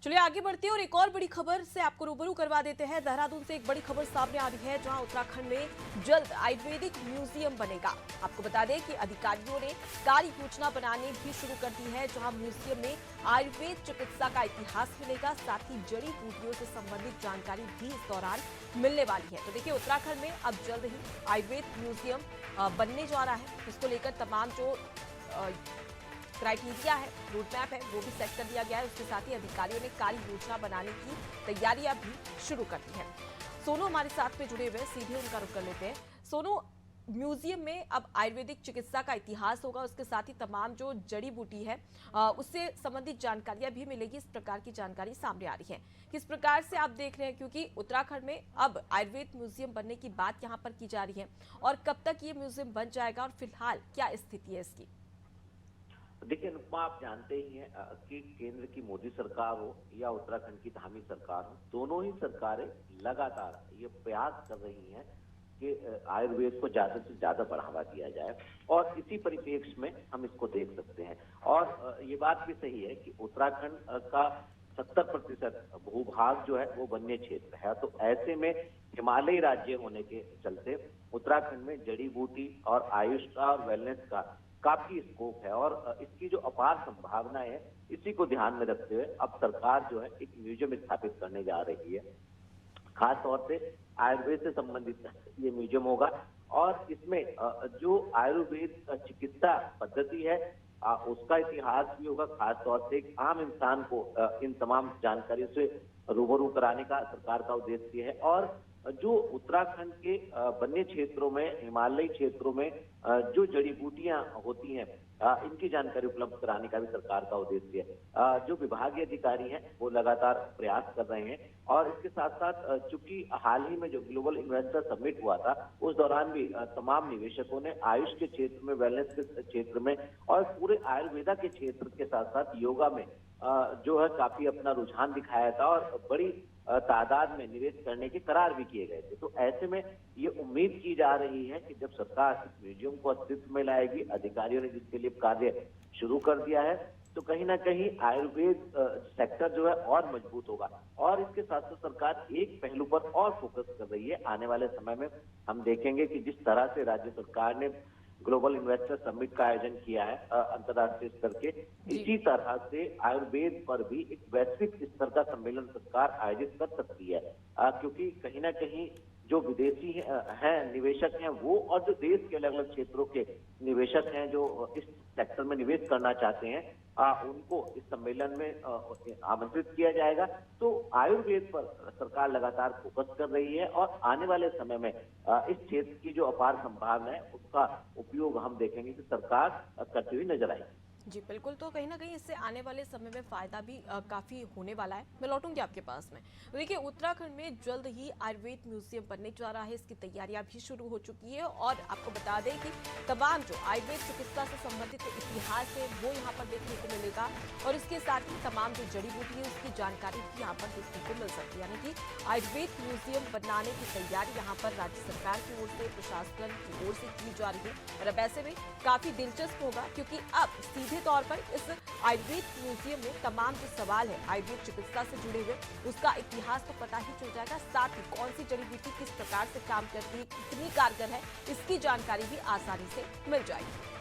चलिए आगे बढ़ते हैं और एक और बड़ी खबर से आपको रूबरू करवा देते हैं। देहरादून से एक बड़ी खबर सामने आ रही है, जहां उत्तराखंड में जल्द आयुर्वेदिक म्यूजियम बनेगा। आपको बता दें कि अधिकारियों ने कार्य योजना बनाने भी शुरू कर दी है, जहां म्यूजियम में आयुर्वेद चिकित्सा का इतिहास मिलेगा, साथ ही जड़ी बूटियों से संबंधित जानकारी भी इस दौरान मिलने वाली है। तो देखिए, उत्तराखंड में अब जल्द ही आयुर्वेद म्यूजियम बनने जा रहा है। इसको लेकर तमाम जो क्राइटेरिया है, रोड मैप है, वो भी सेट कर दिया गया है। उसके साथ ही अधिकारियों ने कार्य योजना बनाने की तैयारियां भी शुरू कर दी है। सोनू हमारे साथ में जुड़े हुए, सीधे उनका रुख कर लेते हैं। सोनू, म्यूजियम में अब आयुर्वेदिक चिकित्सा का इतिहास होगा, उसके साथ ही तमाम जो जड़ी बूटी है उससे संबंधित जानकारियां भी मिलेगी। इस प्रकार की जानकारी सामने आ रही है, किस प्रकार से आप देख रहे हैं, क्योंकि उत्तराखंड में अब आयुर्वेद म्यूजियम बनने की बात यहाँ पर की जा रही है, और कब तक ये म्यूजियम बन जाएगा और फिलहाल क्या स्थिति है इसकी? देखिए अनुपमा, आप जानते ही हैं कि केंद्र की मोदी सरकार हो या उत्तराखंड की धामी सरकार हो, दोनों ही सरकारें लगातार ये प्रयास कर रही हैं कि आयुर्वेद को ज्यादा से ज्यादा बढ़ावा दिया जाए, और इसी परिप्रेक्ष्य में हम इसको देख सकते हैं। और ये बात भी सही है कि उत्तराखंड का 70% भूभाग जो है वो वन्य क्षेत्र है। तो ऐसे में हिमालयी राज्य होने के चलते उत्तराखंड में जड़ी बूटी और आयुष का और वेलनेस का काफी स्कोप है, और इसकी जो अपार संभावनाएं है, इसी को ध्यान में रखते हुए अब सरकार जो है एक म्यूजियम स्थापित करने जा रही है। खास तौर से आयुर्वेद से संबंधित ये म्यूजियम होगा, और इसमें जो आयुर्वेद चिकित्सा पद्धति है उसका इतिहास भी होगा। खास तौर से एक आम इंसान को इन तमाम जानकारियों से रूबरू कराने का सरकार का उद्देश्य है। और जो उत्तराखंड के वन्य क्षेत्रों में, हिमालयी क्षेत्रों में जो जड़ी बूटियां होती हैं, इनकी जानकारी उपलब्ध कराने का भी सरकार का उद्देश्य है। जो विभागीय अधिकारी हैं वो लगातार प्रयास कर रहे हैं, और इसके साथ साथ चूंकि हाल ही में जो ग्लोबल इन्वेस्टर समिट हुआ था, उस दौरान भी तमाम निवेशकों ने आयुष के क्षेत्र में, वेलनेस के क्षेत्र में और पूरे आयुर्वेदा के क्षेत्र के साथ साथ योगा में जो है काफी अपना रुझान दिखाया था, और बड़ी तादाद में निवेश करने के करार भी किए गए थे। तो ऐसे में ये उम्मीद की जा रही है कि जब सरकार इस म्यूजियम को अस्तित्व में लाएगी, अधिकारियों ने जिसके लिए कार्य शुरू कर दिया है, तो कहीं ना कहीं आयुर्वेद सेक्टर जो है और मजबूत होगा। और इसके साथ साथ सरकार एक पहलू पर और फोकस कर रही है। आने वाले समय में हम देखेंगे कि जिस तरह से राज्य सरकार ने ग्लोबल इन्वेस्टर समिट का आयोजन किया है अंतर्राष्ट्रीय स्तर के, इसी तरह से आयुर्वेद पर भी एक वैश्विक स्तर का सम्मेलन सरकार आयोजित कर सकती है। क्योंकि कहीं ना कहीं जो विदेशी हैं निवेशक हैं वो, और जो देश के अलग अलग क्षेत्रों के निवेशक हैं जो इस सेक्टर में निवेश करना चाहते हैं, उनको इस सम्मेलन में आमंत्रित किया जाएगा। तो आयुर्वेद पर सरकार लगातार फोकस कर रही है, और आने वाले समय में इस क्षेत्र की जो अपार संभावना है उसका उपयोग हम देखेंगे कि सरकार करती हुई नजर आएगी। जी बिल्कुल, तो कहीं ना कहीं इससे आने वाले समय में फायदा भी काफी होने वाला है। मैं लौटूंगी आपके पास में। देखिए, उत्तराखंड में जल्द ही आयुर्वेद म्यूजियम बनने जा रहा है, इसकी तैयारियां भी शुरू हो चुकी है, और आपको बता दें कि तमाम जो आयुर्वेद चिकित्सा से संबंधित इतिहास है वो यहाँ पर देखने को मिलेगा, और इसके साथ ही तमाम जो जड़ी बूटी है उसकी जानकारी भी यहाँ पर देखने को मिल सकती है। यानी कि आयुर्वेद म्यूजियम बनाने की तैयारी यहाँ पर राज्य सरकार की ओर से, प्रशासन की ओर से की जा रही है। और अब ऐसे में काफी दिलचस्प होगा, क्योंकि अब सीधे तौर पर इस आयुर्वेद म्यूजियम में तमाम जो सवाल है आयुर्वेद चिकित्सा से जुड़े हुए, उसका इतिहास तो पता ही चल जाएगा, साथ ही कौन सी जड़ी बूटी किस प्रकार से काम करती है, कितनी कारगर है, इसकी जानकारी भी आसानी से मिल जाएगी।